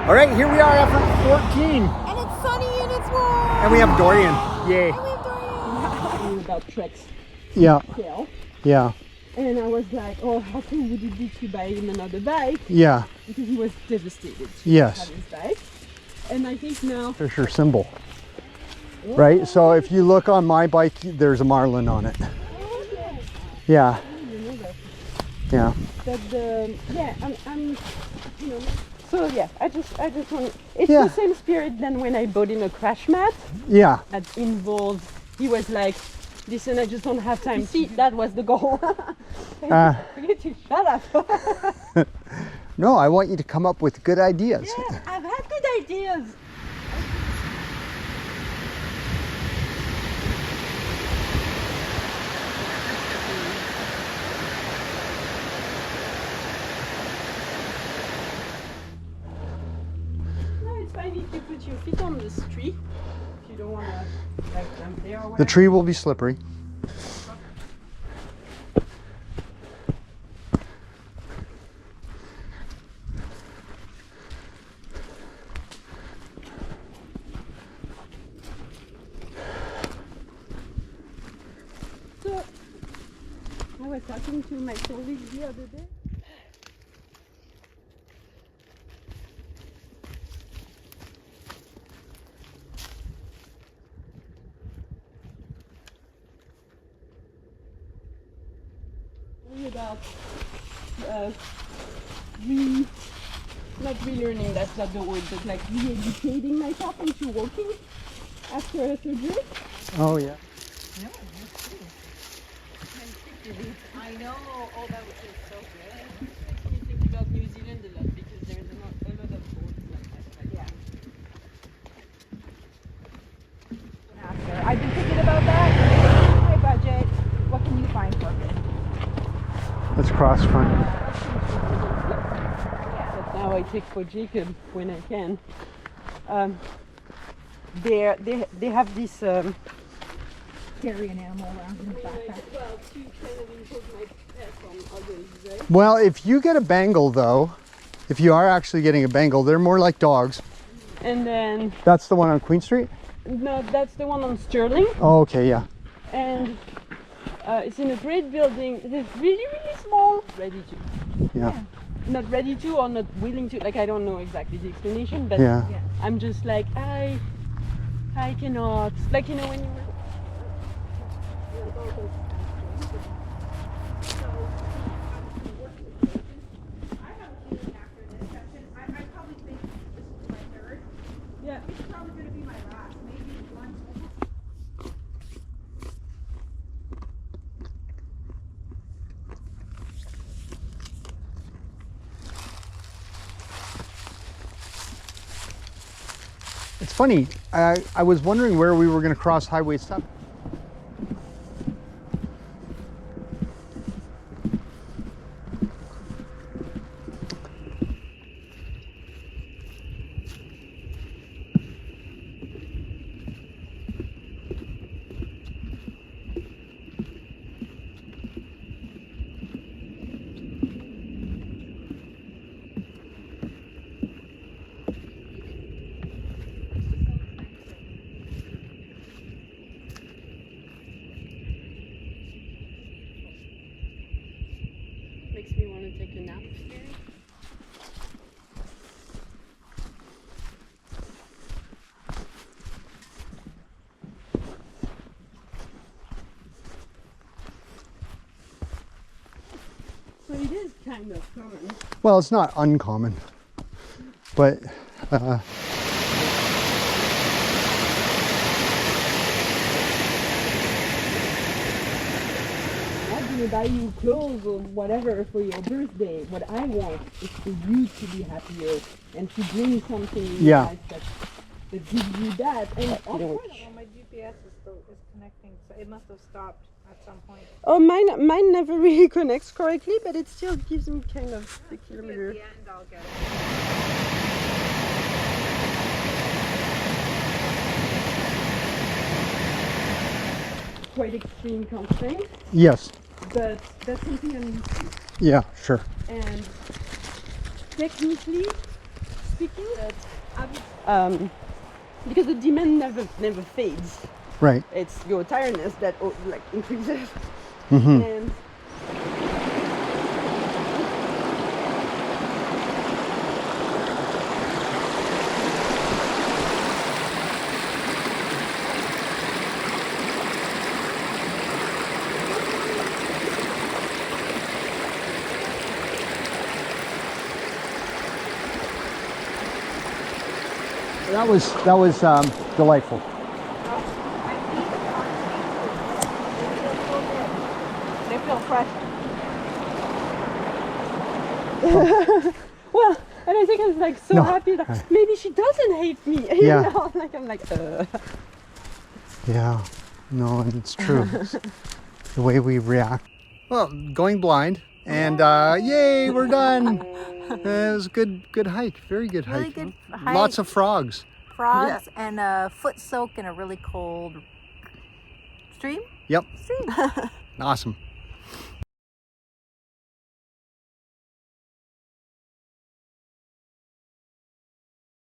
All right, here we are after 14. And it's sunny and it's warm. And we have Doriane. Yay. And we have Doriane. About tricks. Yeah. Tail. Yeah. And I was like, oh, how cool would it be to buy him another bike? Yeah. Because he was devastated to Yes. have his bike. And I think now... There's your symbol. Right? So if you look on my bike, there's a marlin on it. Oh, yeah. Yeah. I didn't know that. Yeah. But the... Yeah, I'm you know... So yeah, I just want... It's Yeah. the same spirit than when I bought him a crash mat. Yeah. That involved... He was like, listen, I just don't have time. See, that was the goal. You need to shut up. No, I want you to come up with good ideas. Yeah, I've had good ideas. No, it's fine if you put your feet on this tree. If you don't want to like jump there or whatever. The tree will be slippery. So, I was talking to my colleague the other day. About not relearning, that's not the word, but like re-educating myself into walking after a surgery. Oh, yeah. No, that's true. I know. Oh, that was just so good. Makes me think about New Zealand a lot because there's a lot of boats like that. Yeah. After. I've been thinking about that. High budget. What can you find for me? Let's cross front. But now I take for Jacob when I can. They have this Carry an animal around in the backpack. well, to kind of impose my pet on others, right? Well, if you get a Bengal, though, if you are actually getting a Bengal, they're more like dogs. And then That's the one on Queen Street? no, that's the one on Sterling, Oh, okay, yeah. and it's in a great building. It's really small. Ready to. Yeah. Not ready to or not willing to, like I don't know exactly the explanation, but Yeah. Yeah. I'm just like I cannot, like you know when you were yeah. It's funny. I was wondering where we were going to cross Highway 7. Makes me want to take a nap. So it is kind of common. Well, it's not uncommon, but I'm gonna buy you clothes or whatever for your birthday. What I want is for you to be happier and to bring something in your life that gives you that. And Well, my GPS is connecting, so it must have stopped at some point. oh, mine never really connects correctly, but it still gives me kind of the kilometer. At the end, I'll get it. Quite extreme constraint, yes. but that's something I'm used to. Yeah, sure. And technically, speaking, because the demand never fades. Right. It's your tiredness that like increases. Mm-hmm. And That was delightful. They feel fresh. well, and I think I was like so No. happy that maybe she doesn't hate me. You Yeah. know? I'm like. Yeah, no, and it's true. It's the way we react. Well, going blind, and yay, we're done. It was a good hike, very good Really hike. good hike. Lots of frogs. Frogs and a foot soak in a really cold stream. Yep, Stream. awesome.